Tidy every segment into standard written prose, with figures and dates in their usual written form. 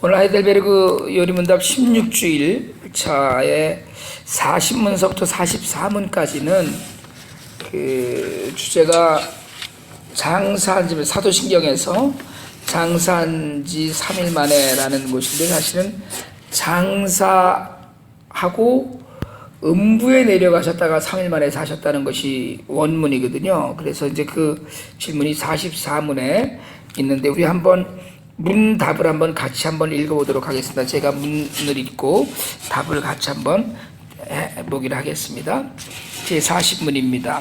오늘 하이델베르그 요리문답 16주일 차의 40문서부터 44문까지는 그 주제가 장사한지 사도신경에서 장사한지 3일 만에라는 곳인데, 사실은 장사하고 음부에 내려가셨다가 3일 만에 사셨다는 것이 원문이거든요. 그래서 이제 그 질문이 44문에 있는데, 우리 한번 문답을 한번 같이 한번 읽어보도록 하겠습니다. 제가 문을 읽고 답을 같이 한번 보기로 하겠습니다. 제 40문입니다.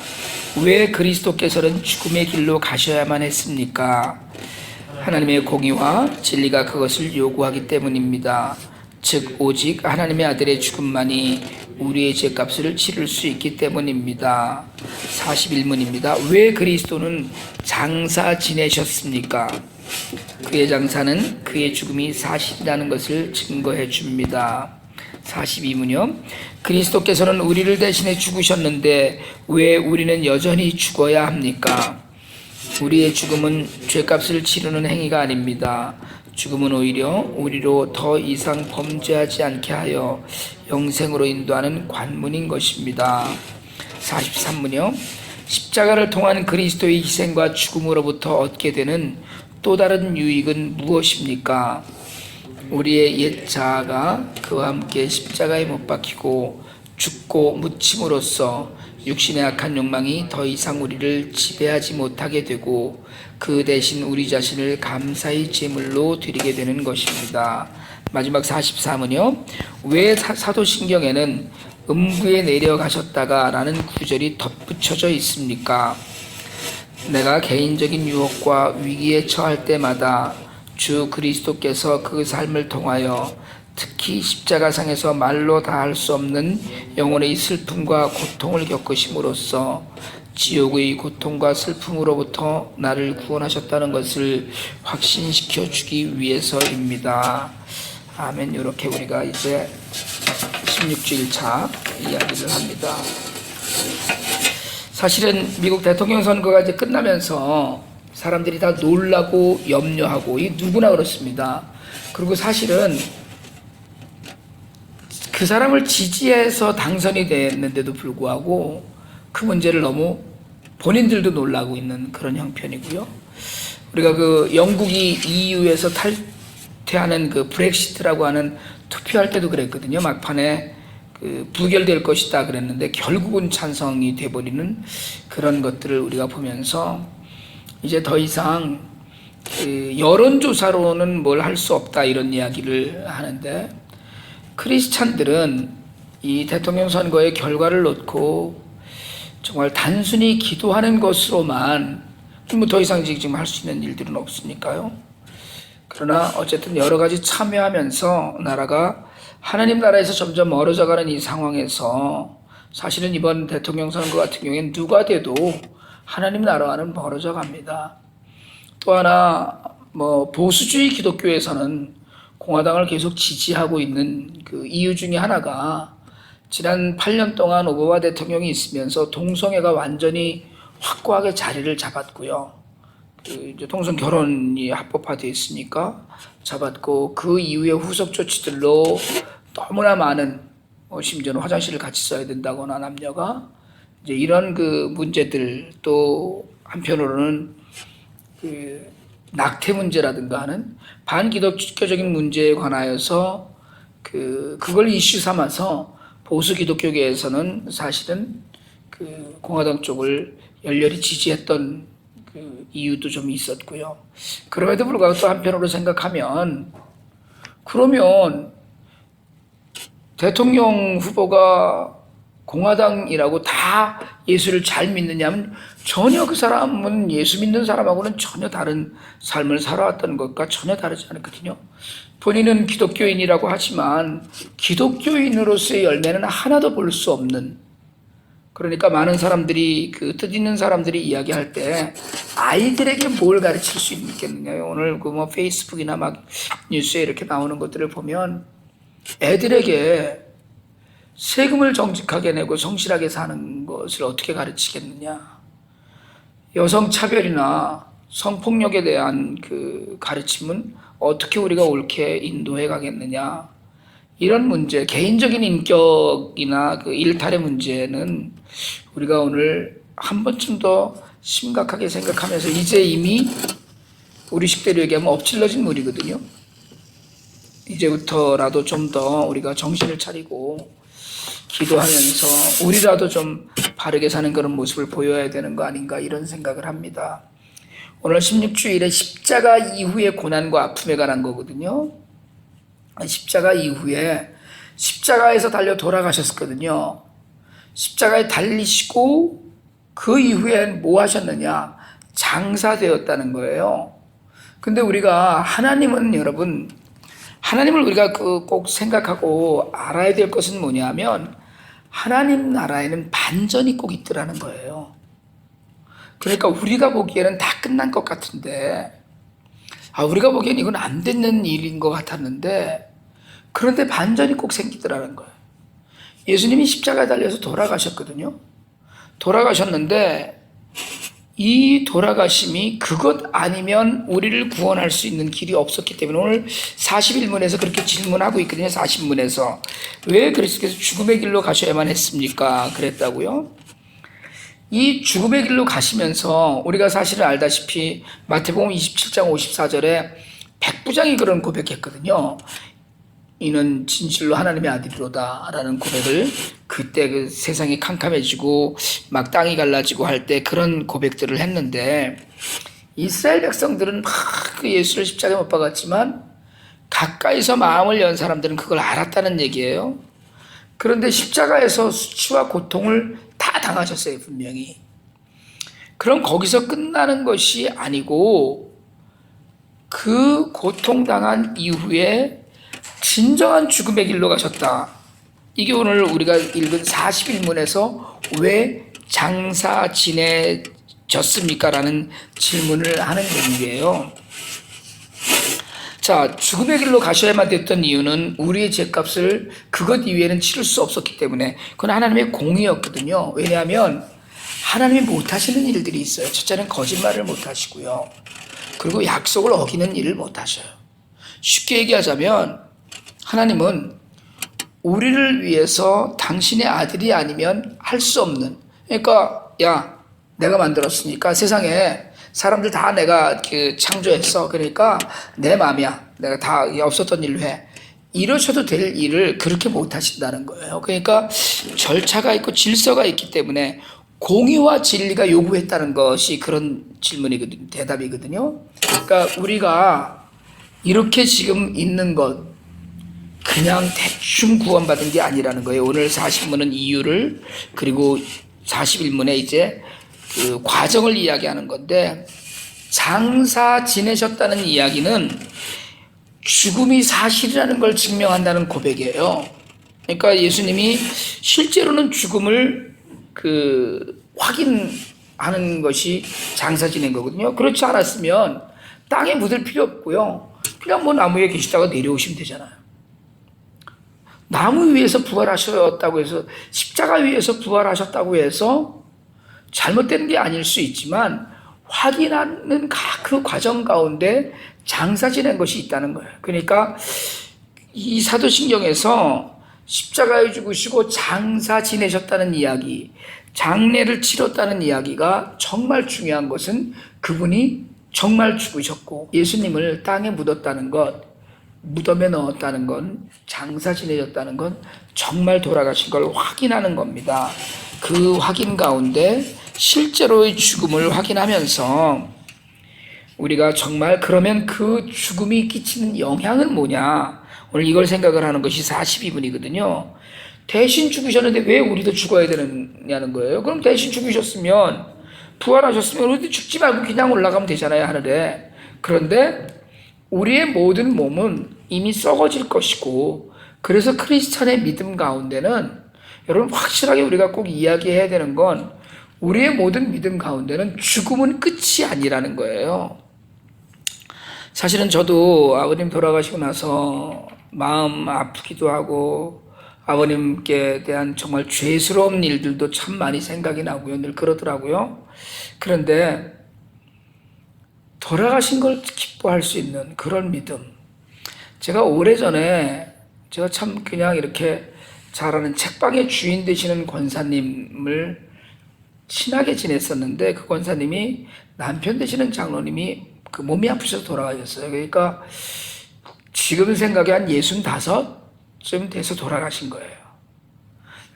왜 그리스도께서는 죽음의 길로 가셔야만 했습니까? 하나님의 공의와 진리가 그것을 요구하기 때문입니다. 즉 오직 하나님의 아들의 죽음만이 우리의 죄값을 치를 수 있기 때문입니다. 41문입니다. 왜 그리스도는 장사 지내셨습니까? 그의 장사는 그의 죽음이 사실이라는 것을 증거해 줍니다. 42문이요. 그리스도께서는 우리를 대신해 죽으셨는데 왜 우리는 여전히 죽어야 합니까? 우리의 죽음은 죄값을 치르는 행위가 아닙니다. 죽음은 오히려 우리로 더 이상 범죄하지 않게 하여 영생으로 인도하는 관문인 것입니다. 43문이요. 십자가를 통한 그리스도의 희생과 죽음으로부터 얻게 되는 또 다른 유익은 무엇입니까? 우리의 옛 자아가 그와 함께 십자가에 못 박히고 죽고 묻힘으로써 육신의 악한 욕망이 더 이상 우리를 지배하지 못하게 되고 그 대신 우리 자신을 감사의 제물로 드리게 되는 것입니다. 마지막 44문이요. 왜 사도신경에는 음부에 내려가셨다가 라는 구절이 덧붙여져 있습니까? 내가 개인적인 유혹과 위기에 처할 때마다 주 그리스도께서 그 삶을 통하여 특히 십자가상에서 말로 다 할 수 없는 영혼의 슬픔과 고통을 겪으심으로써 지옥의 고통과 슬픔으로부터 나를 구원하셨다는 것을 확신시켜 주기 위해서입니다. 아멘. 이렇게 우리가 이제 16주일 차 이야기를 합니다. 사실은 미국 대통령 선거가 이제 끝나면서 사람들이 다 놀라고 염려하고, 이 누구나 그렇습니다. 그리고 사실은 그 사람을 지지해서 당선이 됐는데도 불구하고 그 문제를 너무 본인들도 놀라고 있는 그런 형편이고요. 우리가 그 영국이 EU에서 탈퇴하는 그 브렉시트라고 하는 투표할 때도 그랬거든요. 막판에 그 부결될 것이다 그랬는데 결국은 찬성이 돼버리는 그런 것들을 우리가 보면서 이제 더 이상 그 여론조사로는 뭘 할 수 없다 이런 이야기를 하는데, 크리스찬들은 이 대통령 선거의 결과를 놓고 정말 단순히 기도하는 것으로만 뭐 더 이상 지금 할 수 있는 일들은 없으니까요. 그러나 어쨌든 여러 가지 참여하면서 나라가 하나님 나라에서 점점 멀어져가는 이 상황에서 사실은 이번 대통령 선거 같은 경우에는 누가 돼도 하나님 나라와는 멀어져 갑니다. 또 하나 뭐 보수주의 기독교에서는 공화당을 계속 지지하고 있는 그 이유 중에 하나가 지난 8년 동안 오바마 대통령이 있으면서 동성애가 완전히 확고하게 자리를 잡았고요. 그 이제 동성 결혼이 합법화되어 있으니까 잡았고, 그 이후에 후속 조치들로 너무나 많은 심지어는 화장실을 같이 써야 된다거나 남녀가 이제 이런 그 문제들, 또 한편으로는 그 낙태 문제라든가 하는 반기독교적인 문제에 관하여서 그걸 이슈 삼아서 보수 기독교계에서는 사실은 그 공화당 쪽을 열렬히 지지했던 그 이유도 좀 있었고요. 그럼에도 불구하고 또 한편으로 생각하면, 그러면 대통령 후보가 공화당이라고 다 예수를 잘 믿느냐면 전혀 그 사람은 예수 믿는 사람하고는 전혀 다른 삶을 살아왔던 것과 전혀 다르지 않거든요. 본인은 기독교인이라고 하지만 기독교인으로서의 열매는 하나도 볼 수 없는, 그러니까 많은 사람들이 그 뜻있는 사람들이 이야기할 때 아이들에게 뭘 가르칠 수 있겠느냐요. 오늘 그 뭐 페이스북이나 막 뉴스에 이렇게 나오는 것들을 보면 애들에게 세금을 정직하게 내고 성실하게 사는 것을 어떻게 가르치겠느냐. 여성 차별이나 성폭력에 대한 그 가르침은 어떻게 우리가 옳게 인도해 가겠느냐. 이런 문제, 개인적인 인격이나 그 일탈의 문제는 우리가 오늘 한 번쯤 더 심각하게 생각하면서, 이제 이미 우리 식대로 얘기하면 엎질러진 물이거든요. 이제부터라도 좀 더 우리가 정신을 차리고 기도하면서 우리라도 좀 바르게 사는 그런 모습을 보여야 되는 거 아닌가, 이런 생각을 합니다. 오늘 16주일에 십자가 이후의 고난과 아픔에 관한 거거든요. 십자가 이후에 십자가에서 달려 돌아가셨거든요. 십자가에 달리시고 그 이후엔 뭐 하셨느냐? 장사되었다는 거예요. 근데 우리가 하나님은, 여러분, 하나님을 우리가 꼭 생각하고 알아야 될 것은 뭐냐면, 하나님 나라에는 반전이 꼭 있더라는 거예요. 그러니까 우리가 보기에는 다 끝난 것 같은데, 우리가 보기엔 이건 안 되는 일인 것 같았는데, 그런데 반전이 꼭 생기더라는 거예요. 예수님이 십자가에 달려서 돌아가셨거든요. 돌아가셨는데 이 돌아가심이 그것 아니면 우리를 구원할 수 있는 길이 없었기 때문에 오늘 41문에서 그렇게 질문하고 있거든요. 40문에서 왜 그리스도께서 죽음의 길로 가셔야만 했습니까? 그랬다고요. 이 죽음의 길로 가시면서 우리가 사실은 알다시피 마태복음 27장 54절에 백부장이 그런 고백했거든요. 이는 진실로 하나님의 아들이로다 라는 고백을, 그때 그 세상이 캄캄해지고 막 땅이 갈라지고 할 때 그런 고백들을 했는데, 이스라엘 백성들은 막 그 예수를 십자가에 못 박았지만 가까이서 마음을 연 사람들은 그걸 알았다는 얘기예요. 그런데 십자가에서 수치와 고통을 다 당하셨어요, 분명히. 그럼 거기서 끝나는 것이 아니고 그 고통당한 이후에 진정한 죽음의 길로 가셨다. 이게 오늘 우리가 읽은 41문에서 왜 장사 지내졌습니까? 라는 질문을 하는 얘기예요. 자, 죽음의 길로 가셔야만 됐던 이유는 우리의 죄값을 그것 이외에는 치를 수 없었기 때문에, 그건 하나님의 공의였거든요. 왜냐하면 하나님이 못하시는 일들이 있어요. 첫째는 거짓말을 못하시고요. 그리고 약속을 어기는 일을 못하셔요. 쉽게 얘기하자면 하나님은 우리를 위해서 당신의 아들이 아니면 할 수 없는, 그러니까 야, 내가 만들었으니까 세상에 사람들 다 내가 창조했어. 그러니까 내 마음이야. 내가 다 없었던 일로 해. 이러셔도 될 일을 그렇게 못 하신다는 거예요. 그러니까 절차가 있고 질서가 있기 때문에 공의와 진리가 요구했다는 것이 그런 질문이거든요. 대답이거든요. 그러니까 우리가 이렇게 지금 있는 것, 그냥 대충 구원받은 게 아니라는 거예요. 오늘 40문은 이유를, 그리고 41문에 이제 그 과정을 이야기하는 건데, 장사 지내셨다는 이야기는 죽음이 사실이라는 걸 증명한다는 고백이에요. 그러니까 예수님이 실제로는 죽음을 확인하는 것이 장사 지낸 거거든요. 그렇지 않았으면 땅에 묻을 필요 없고요. 그냥 뭐 나무에 계시다가 내려오시면 되잖아요. 나무 위에서 부활하셨다고 해서, 십자가 위에서 부활하셨다고 해서 잘못된 게 아닐 수 있지만 확인하는 그 과정 가운데 장사 지낸 것이 있다는 거예요. 그러니까 이 사도신경에서 십자가에 죽으시고 장사 지내셨다는 이야기, 장례를 치렀다는 이야기가 정말 중요한 것은 그분이 정말 죽으셨고 예수님을 땅에 묻었다는 것, 무덤에 넣었다는 건, 장사 지내셨다는 건 정말 돌아가신 걸 확인하는 겁니다. 그 확인 가운데 실제로의 죽음을 확인하면서 우리가 정말 그러면 그 죽음이 끼치는 영향은 뭐냐, 오늘 이걸 생각을 하는 것이 42문이거든요. 대신 죽으셨는데 왜 우리도 죽어야 되느냐는 거예요. 그럼 대신 죽으셨으면, 부활하셨으면 우리도 죽지 말고 그냥 올라가면 되잖아요, 하늘에. 그런데 우리의 모든 몸은 이미 썩어질 것이고, 그래서 크리스찬의 믿음 가운데는, 여러분 확실하게 우리가 꼭 이야기해야 되는 건, 우리의 모든 믿음 가운데는 죽음은 끝이 아니라는 거예요. 사실은 저도 아버님 돌아가시고 나서 마음 아프기도 하고 아버님께 대한 정말 죄스러운 일들도 참 많이 생각이 나고요. 늘 그러더라고요. 그런데 돌아가신 걸 기뻐할 수 있는 그런 믿음. 제가 오래전에 제가 참 그냥 이렇게 잘 아는 책방의 주인 되시는 권사님을 친하게 지냈었는데, 그 권사님이 남편 되시는 장로님이 그 몸이 아프셔서 돌아가셨어요. 그러니까 지금 생각에 한 65쯤 돼서 돌아가신 거예요.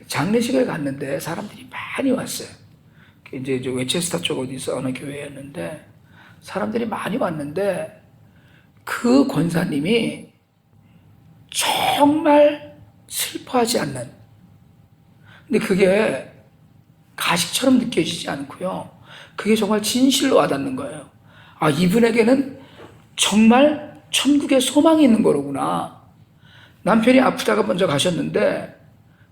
장례식을 갔는데 사람들이 많이 왔어요. 이제 웨체스터 쪽 어디서 어느 교회였는데 사람들이 많이 왔는데, 그 권사님이 정말 슬퍼하지 않는, 근데 그게 가식처럼 느껴지지 않고요, 그게 정말 진실로 와닿는 거예요. 아, 이분에게는 정말 천국에 소망이 있는 거로구나. 남편이 아프다가 먼저 가셨는데,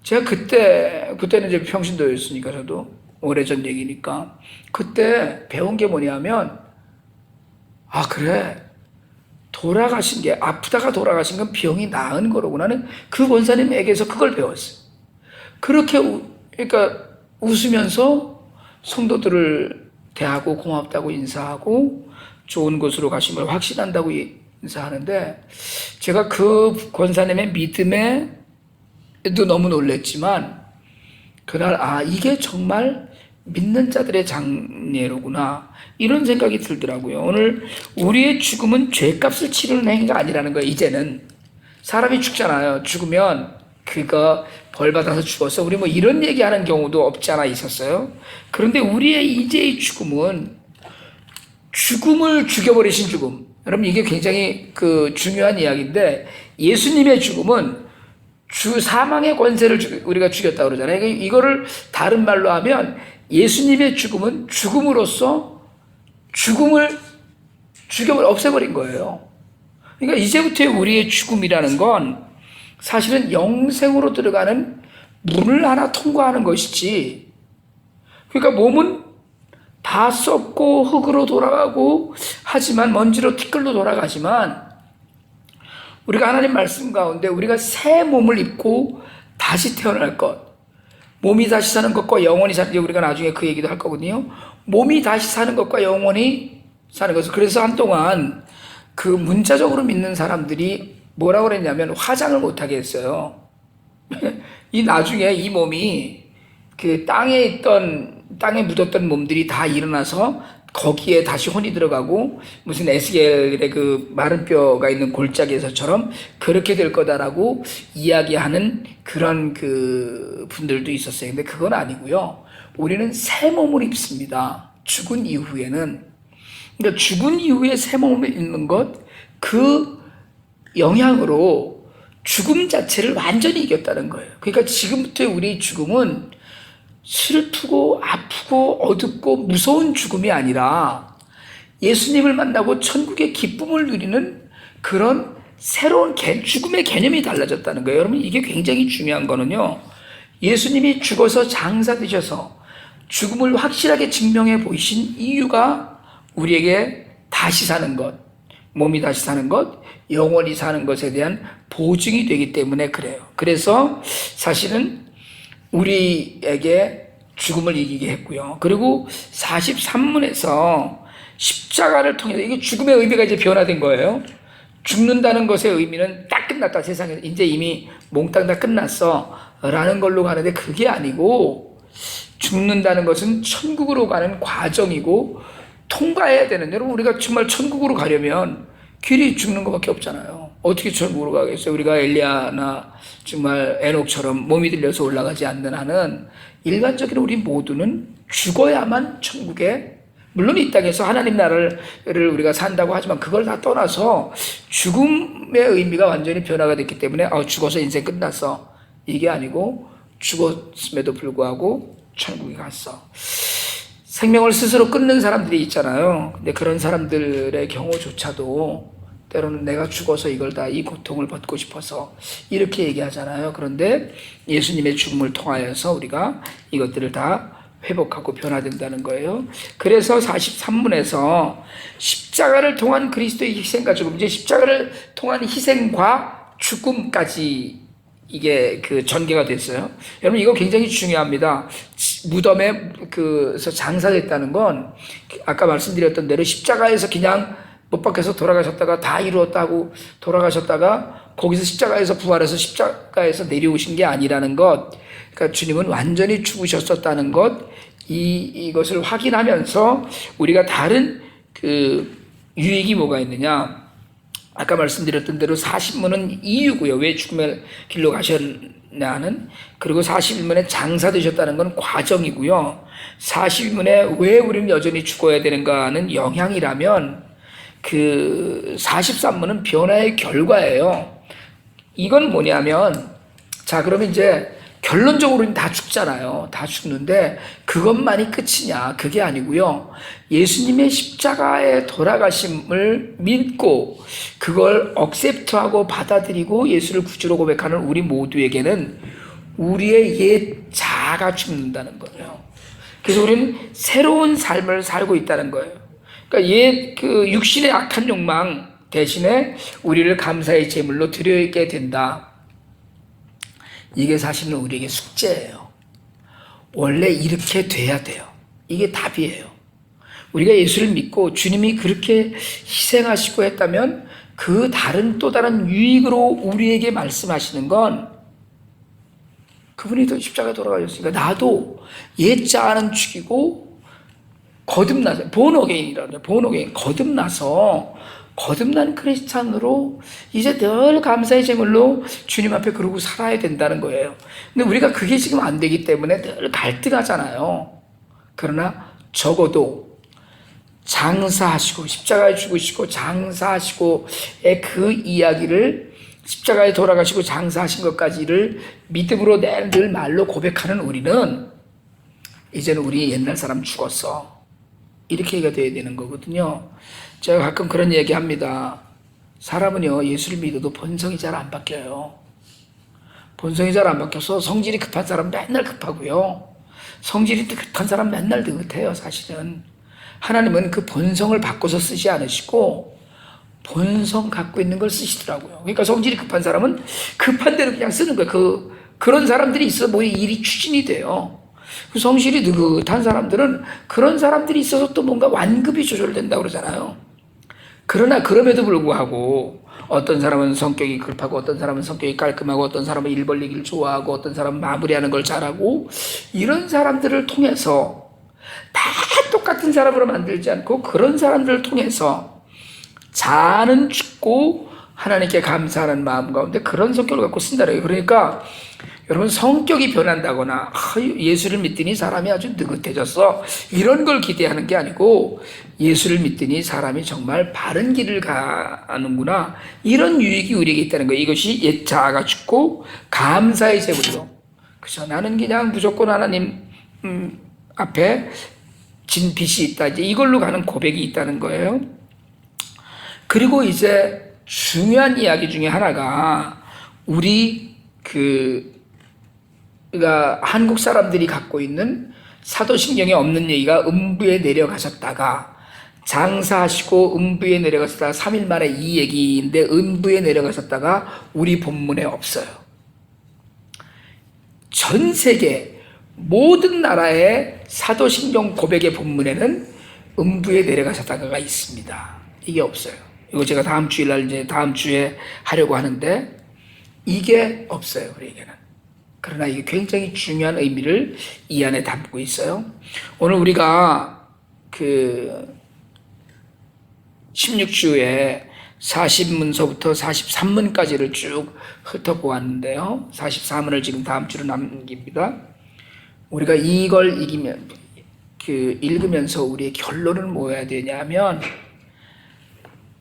제가 그때는 이제 평신도였으니까, 저도 오래전 얘기니까 그때 배운 게 뭐냐면, 아, 그래, 돌아가신 게, 아프다가 돌아가신 건 병이 나은 거로구나는 그 권사님에게서 그걸 배웠어요. 그렇게 그러니까 웃으면서 성도들을 대하고 고맙다고 인사하고 좋은 곳으로 가심을 확신한다고 인사하는데, 제가 그 권사님의 믿음에도 너무 놀랬지만, 그날 아, 이게 정말 믿는 자들의 장례로구나, 이런 생각이 들더라고요. 오늘 우리의 죽음은 죄값을 치르는 행위가 아니라는 거예요. 이제는 사람이 죽잖아요. 죽으면 그거 벌 받아서 죽었어, 우리 뭐 이런 얘기하는 경우도 없지 않아 있었어요. 그런데 우리의 이제의 죽음은 죽음을 죽여버리신 죽음. 여러분, 이게 굉장히 그 중요한 이야기인데, 예수님의 죽음은 주 사망의 권세를 우리가 죽였다고 그러잖아요. 이거를 다른 말로 하면 예수님의 죽음은 죽음으로써 죽음을 없애버린 거예요. 그러니까 이제부터의 우리의 죽음이라는 건 사실은 영생으로 들어가는 문을 하나 통과하는 것이지, 그러니까 몸은 다 썩고 흙으로 돌아가고 하지만, 먼지로 티끌로 돌아가지만, 우리가 하나님 말씀 가운데 우리가 새 몸을 입고 다시 태어날 것, 몸이 다시 사는 것과 영원히 사는 것, 우리가 나중에 그 얘기도 할 거거든요. 몸이 다시 사는 것과 영원히 사는 것을, 그래서 한동안 그 문자적으로 믿는 사람들이 뭐라고 그랬냐면 화장을 못하게 했어요. 이 나중에 이 몸이 그 땅에 묻었던 몸들이 다 일어나서 거기에 다시 혼이 들어가고, 무슨 에스겔의 그 마른 뼈가 있는 골짜기에서처럼 그렇게 될 거다라고 이야기하는 그런 그 분들도 있었어요. 근데 그건 아니고요. 우리는 새 몸을 입습니다. 죽은 이후에는. 그러니까 죽은 이후에 새 몸을 입는 것, 그 영향으로 죽음 자체를 완전히 이겼다는 거예요. 그러니까 지금부터의 우리 죽음은 슬프고 아프고 어둡고 무서운 죽음이 아니라 예수님을 만나고 천국의 기쁨을 누리는 그런 새로운 죽음의 개념이 달라졌다는 거예요. 여러분, 이게 굉장히 중요한 거는요, 예수님이 죽어서 장사되셔서 죽음을 확실하게 증명해 보이신 이유가 우리에게 다시 사는 것, 몸이 다시 사는 것, 영원히 사는 것에 대한 보증이 되기 때문에 그래요. 그래서 사실은 우리에게 죽음을 이기게 했고요. 그리고 43문에서 십자가를 통해서, 이게 죽음의 의미가 이제 변화된 거예요. 죽는다는 것의 의미는 딱 끝났다, 세상에 이제 이미 몽땅 다 끝났어 라는 걸로 가는데, 그게 아니고 죽는다는 것은 천국으로 가는 과정이고 통과해야 되는, 여러분, 우리가 정말 천국으로 가려면 길이 죽는 것밖에 없잖아요. 어떻게 천국으로 가겠어요? 우리가 엘리야나 정말 에녹처럼 몸이 들려서 올라가지 않는 한은 일반적인 우리 모두는 죽어야만 천국에, 물론 이 땅에서 하나님 나라를 우리가 산다고 하지만 그걸 다 떠나서 죽음의 의미가 완전히 변화가 됐기 때문에 죽어서 인생 끝났어, 이게 아니고 죽었음에도 불구하고 천국에 갔어. 생명을 스스로 끊는 사람들이 있잖아요. 근데 그런 사람들의 경우조차도 때로는 내가 죽어서 이걸 다, 이 고통을 벗고 싶어서 이렇게 얘기하잖아요. 그런데 예수님의 죽음을 통하여서 우리가 이것들을 다 회복하고 변화된다는 거예요. 그래서 43문에서 십자가를 통한 그리스도의 희생과 죽음, 이제 십자가를 통한 희생과 죽음까지 이게 그 전개가 됐어요. 여러분, 이거 굉장히 중요합니다. 무덤에 그서 장사됐다는 건 아까 말씀드렸던 대로 십자가에서 그냥 못 박혀서 돌아가셨다가 다 이루었다고 돌아가셨다가 거기서 십자가에서 부활해서 십자가에서 내려오신 게 아니라는 것. 그러니까 주님은 완전히 죽으셨었다는 것. 이것을 확인하면서 우리가 다른 그 유익이 뭐가 있느냐. 아까 말씀드렸던 대로 40문은 이유고요. 왜 죽음의 길로 가셨냐는. 그리고 41문에 장사되셨다는 건 과정이고요. 41문에 왜 우리는 여전히 죽어야 되는가는 영향이라면 그 43문은 변화의 결과예요. 이건 뭐냐면, 자, 그러면 이제 결론적으로는 다 죽잖아요. 다 죽는데 그것만이 끝이냐? 그게 아니고요. 예수님의 십자가에 돌아가심을 믿고 그걸 억셉트하고 받아들이고 예수를 구주로 고백하는 우리 모두에게는 우리의 옛 자아가 죽는다는 거예요. 그래서 우리는 새로운 삶을 살고 있다는 거예요. 그러니까 옛 그 육신의 악한 욕망 대신에 우리를 감사의 제물로 드리게 된다. 이게 사실은 우리에게 숙제예요. 원래 이렇게 돼야 돼요. 이게 답이에요. 우리가 예수를 믿고 주님이 그렇게 희생하시고 했다면 그 다른 또 다른 유익으로 우리에게 말씀하시는 건 그분이 또 십자가에 돌아가셨으니까 나도 옛 자아는 죽이고 거듭나서 본어게인이라고 해요. 본어게인 거듭나서 거듭난 크리스찬으로 이제 늘 감사의 제물로 주님 앞에 그러고 살아야 된다는 거예요. 근데 우리가 그게 지금 안 되기 때문에 늘 갈등하잖아요. 그러나 적어도 장사하시고 십자가에 죽으시고 장사하시고의 그 이야기를 십자가에 돌아가시고 장사하신 것까지를 믿음으로 늘 말로 고백하는 우리는 이제는 우리 옛날 사람 죽었어. 이렇게 얘기가 돼야 되는 거거든요. 제가 가끔 그런 얘기 합니다. 사람은요, 예수를 믿어도 본성이 잘 안 바뀌어요. 본성이 잘 안 바뀌어서 성질이 급한 사람 맨날 급하고요. 성질이 급한 사람 맨날 느긋해요, 사실은. 하나님은 그 본성을 바꿔서 쓰지 않으시고 본성 갖고 있는 걸 쓰시더라고요. 그러니까 성질이 급한 사람은 급한 대로 그냥 쓰는 거예요. 그런 사람들이 있어서 뭐 일이 추진이 돼요. 성실이 느긋한 사람들은 그런 사람들이 있어서 또 뭔가 완급이 조절된다고 그러잖아요. 그러나 그럼에도 불구하고 어떤 사람은 성격이 급하고 어떤 사람은 성격이 깔끔하고 어떤 사람은 일 벌리기를 좋아하고 어떤 사람은 마무리하는 걸 잘하고 이런 사람들을 통해서 다 똑같은 사람으로 만들지 않고 그런 사람들을 통해서 자아는 죽고 하나님께 감사하는 마음 가운데 그런 성격을 갖고 쓴다는 거예요. 그러니까 여러분 성격이 변한다거나 예수를 믿더니 사람이 아주 느긋해졌어 이런 걸 기대하는 게 아니고 예수를 믿더니 사람이 정말 바른 길을 가는구나 이런 유익이 우리에게 있다는 거예요. 이것이 옛 자아가 죽고 감사의 제물로 그죠? 나는 그냥 무조건 하나님 앞에 진 빚이 있다 이제 이걸로 가는 고백이 있다는 거예요. 그리고 이제 중요한 이야기 중에 하나가 우리 그러니까 한국 사람들이 갖고 있는 사도신경에 없는 얘기가 음부에 내려가셨다가 장사하시고 음부에 내려가셨다가 3일 만에 이 얘기인데 음부에 내려가셨다가 우리 본문에 없어요. 전 세계 모든 나라의 사도신경 고백의 본문에는 음부에 내려가셨다가가 있습니다. 이게 없어요. 이거 제가 다음 주일날 이제 다음 주에 하려고 하는데 이게 없어요, 우리에게는. 그러나 이게 굉장히 중요한 의미를 이 안에 담고 있어요. 오늘 우리가 그 16주에 40문서부터 43문까지를 쭉 훑어보았는데요. 44문을 지금 다음 주로 남깁니다. 우리가 이걸 읽으면서 우리의 결론은 뭐여야 되냐면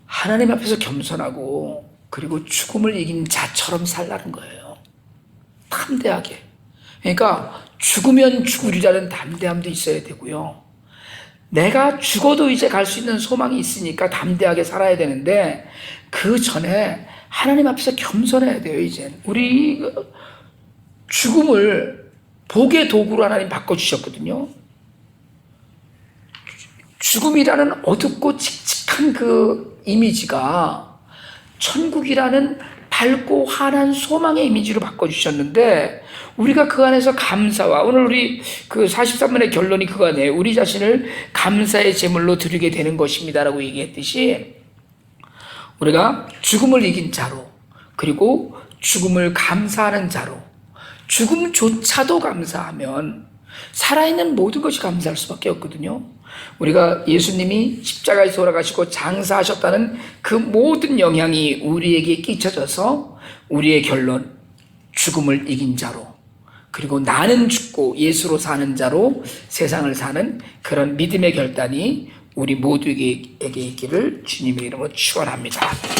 하나님 앞에서 겸손하고 그리고 죽음을 이긴 자처럼 살라는 거예요. 담대하게. 그러니까 죽으면 죽으리라는 담대함도 있어야 되고요. 내가 죽어도 이제 갈 수 있는 소망이 있으니까 담대하게 살아야 되는데 그 전에 하나님 앞에서 겸손해야 돼요. 이제 우리 죽음을 복의 도구로 하나님 바꿔주셨거든요. 죽음이라는 어둡고 칙칙한 그 이미지가 천국이라는 밝고 환한 소망의 이미지로 바꿔주셨는데, 우리가 그 안에서 감사와, 오늘 우리 그 43문의 결론이 그거네요. 우리 자신을 감사의 제물로 드리게 되는 것입니다라고 얘기했듯이, 우리가 죽음을 이긴 자로, 그리고 죽음을 감사하는 자로, 죽음조차도 감사하면 살아있는 모든 것이 감사할 수밖에 없거든요. 우리가 예수님이 십자가에서 돌아가시고 장사하셨다는 그 모든 영향이 우리에게 끼쳐져서 우리의 결론, 죽음을 이긴 자로, 그리고 나는 죽고 예수로 사는 자로 세상을 사는 그런 믿음의 결단이 우리 모두에게 있기를 주님의 이름으로 축원합니다.